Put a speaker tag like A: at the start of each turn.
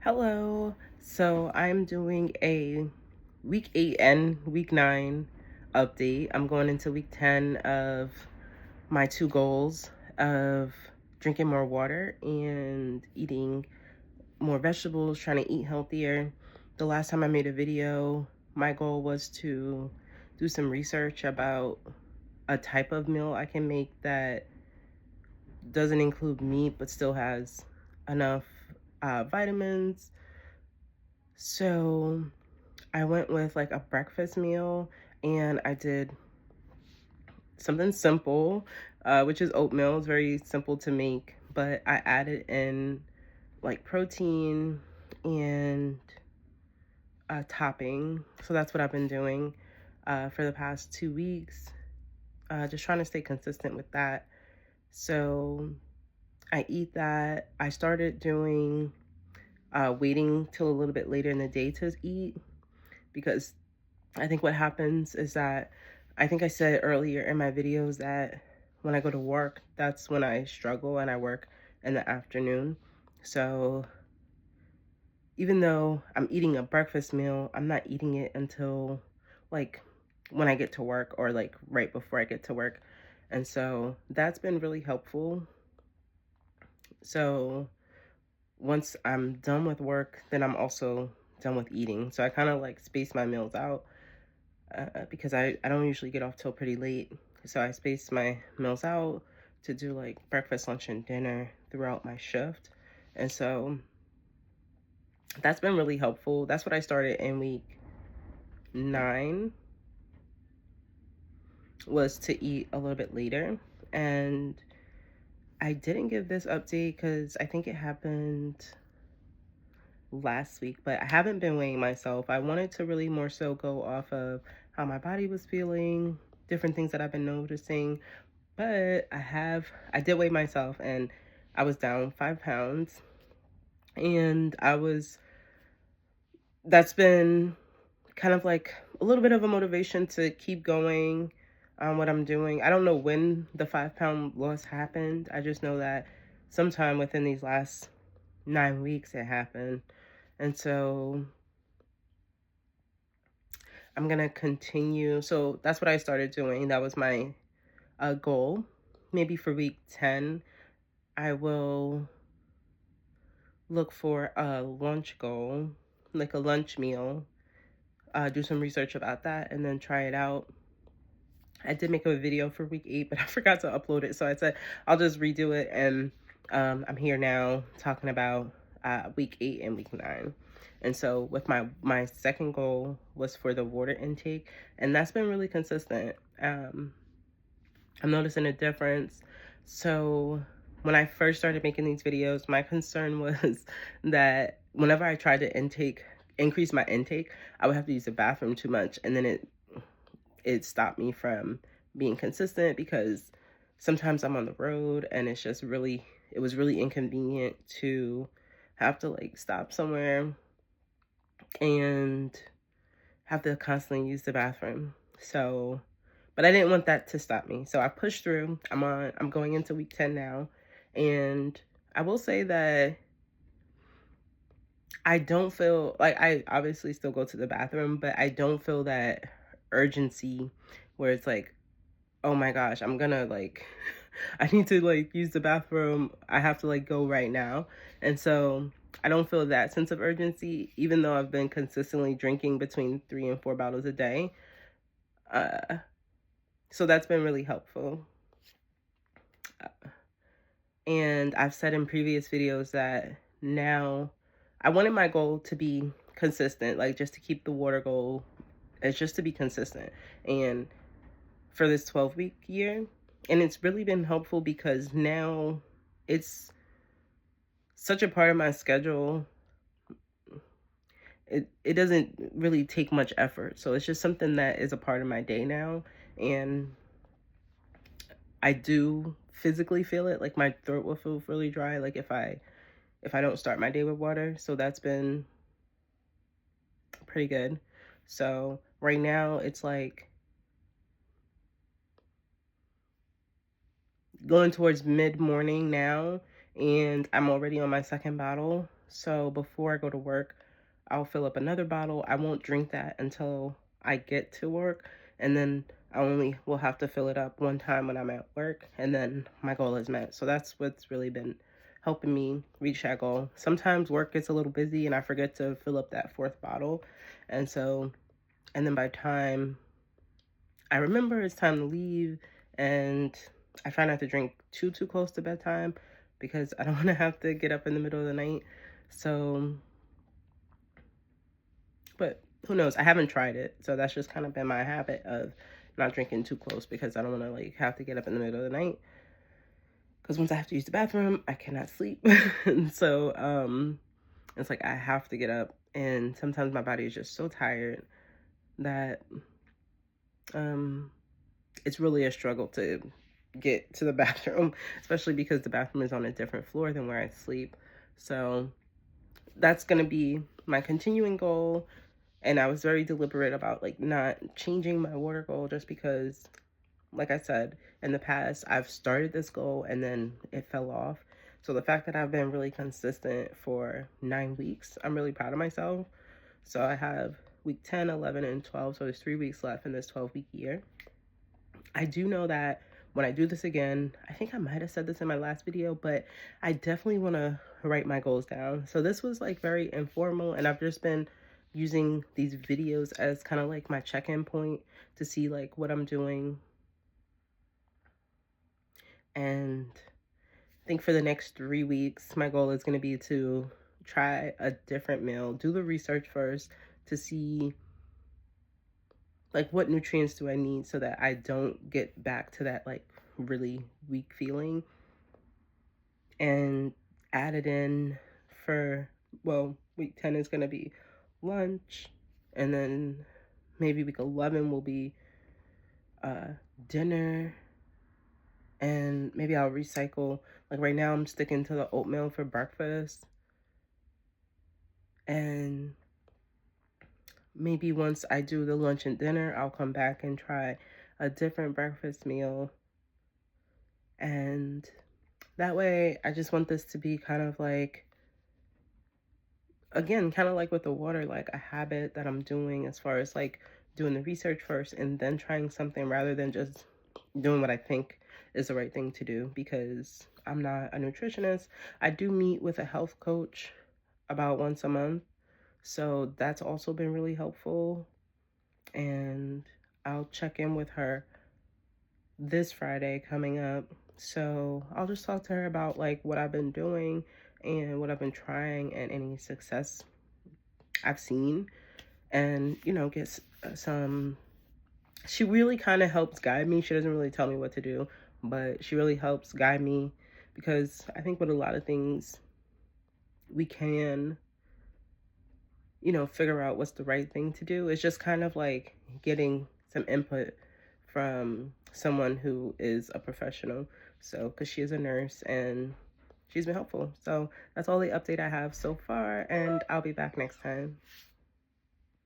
A: Hello. So I'm doing a week 8 and week 9 update. I'm going into week 10 of my two goals of drinking more water and eating more vegetables, trying to eat healthier. The last time I made a video, my goal was to do some research about a type of meal I can make that doesn't include meat but still has enough vitamins. So I went with like a breakfast meal and I did something simple, which is oatmeal. It's very simple to make, but I added in like protein and topping. So that's what I've been doing for the past 2 weeks, just trying to stay consistent with that. So I eat that. I started doing waiting till a little bit later in the day to eat because I think what happens is that I think I said earlier in my videos that when I go to work, that's when I struggle and I work in the afternoon. So even though I'm eating a breakfast meal, I'm not eating it until like when I get to work or like right before I get to work. And so that's been really helpful. So once I'm done with work, then I'm also done with eating. So I kind of like space my meals out because I don't usually get off till pretty late. So I space my meals out to do like breakfast, lunch, and dinner throughout my shift. And so that's been really helpful. That's what I started in week 9, was to eat a little bit later. And I didn't give this update because I think it happened last week, but I haven't been weighing myself. I wanted to really more so go off of how my body was feeling, different things that I've been noticing. But I did weigh myself and I was down 5 pounds. And that's been kind of like a little bit of a motivation to keep going on what I'm doing. I don't know when the 5 pound loss happened. I just know that sometime within these last 9 weeks it happened. And so I'm going to continue. So that's what I started doing. That was my goal. Maybe for week 10, I will look for a lunch goal, like a lunch meal, do some research about that, and then try it out. I did make a video for week 8, but I forgot to upload it. So I said I'll just redo it. And I'm here now talking about week 8 and week 9. And so with my second goal was for the water intake, and that's been really consistent. I'm noticing a difference. So when I first started making these videos, my concern was that whenever I tried to increase my intake, I would have to use the bathroom too much. And then it stopped me from being consistent because sometimes I'm on the road and it was really inconvenient to have to like stop somewhere and have to constantly use the bathroom. So, but I didn't want that to stop me. So I pushed through. I'm going into week 10 now. And I will say that I don't feel like, I obviously still go to the bathroom, but I don't feel that urgency where it's like, oh my gosh, I'm gonna like, I need to like use the bathroom. I have to like go right now. And so I don't feel that sense of urgency, even though I've been consistently drinking between 3 and 4 bottles a day. Uh, so that's been really helpful. And I've said in previous videos that now I wanted my goal to be consistent, like just to keep the water goal, it's just to be consistent. And for this 12-week year, and it's really been helpful because now it's such a part of my schedule. It doesn't really take much effort. So it's just something that is a part of my day now. And I do physically feel it, like my throat will feel really dry, like if I don't start my day with water. So that's been pretty good. So right now it's like going towards mid morning now, and I'm already on my second bottle. So before I go to work, I'll fill up another bottle. I won't drink that until I get to work. And then I only will have to fill it up one time when I'm at work. And then my goal is met. So that's what's really been helping me reach that goal. Sometimes work gets a little busy and I forget to fill up that fourth bottle. And so, and then by the time I remember it's time to leave, and I try not to drink too close to bedtime because I don't want to have to get up in the middle of the night. So, but who knows? I haven't tried it. So that's just kind of been my habit of not drinking too close because I don't want to like have to get up in the middle of the night. Because once I have to use the bathroom, I cannot sleep. And so it's like I have to get up, and sometimes my body is just so tired that um it's really a struggle to get to the bathroom, especially because the bathroom is on a different floor than where I sleep. So that's going to be my continuing goal. And I was very deliberate about like not changing my water goal just because, like I said, in the past, I've started this goal and then it fell off. So the fact that I've been really consistent for 9 weeks, I'm really proud of myself. So I have week 10, 11, and 12. So there's 3 weeks left in this 12-week year. I do know that when I do this again, I think I might have said this in my last video, but I definitely want to write my goals down. So this was like very informal, and I've just been using these videos as kind of like my check-in point to see like what I'm doing. And I think for the next 3 weeks, my goal is going to be to try a different meal, do the research first to see like what nutrients do I need so that I don't get back to that like really weak feeling, and add it in for, well, week 10 is going to be lunch, and then maybe week 11 will be uh dinner, and maybe I'll recycle. Like right now I'm sticking to the oatmeal for breakfast, and maybe once I do the lunch and dinner, I'll come back and try a different breakfast meal. And that way, I just want this to be kind of like, again, kind of like with the water, like a habit that I'm doing as far as like doing the research first and then trying something rather than just doing what I think is the right thing to do, because I'm not a nutritionist. I do meet with a health coach about once a month. So that's also been really helpful. And I'll check in with her this Friday coming up. So I'll just talk to her about like what I've been doing and what I've been trying and any success I've seen, and get some. She really kind of helps guide me. She doesn't really tell me what to do, but she really helps guide me, because I think with a lot of things we can figure out what's the right thing to do. It's just kind of like getting some input from someone who is a professional. So, because she is a nurse and she's been helpful. So that's all the update I have so far, and I'll be back next time.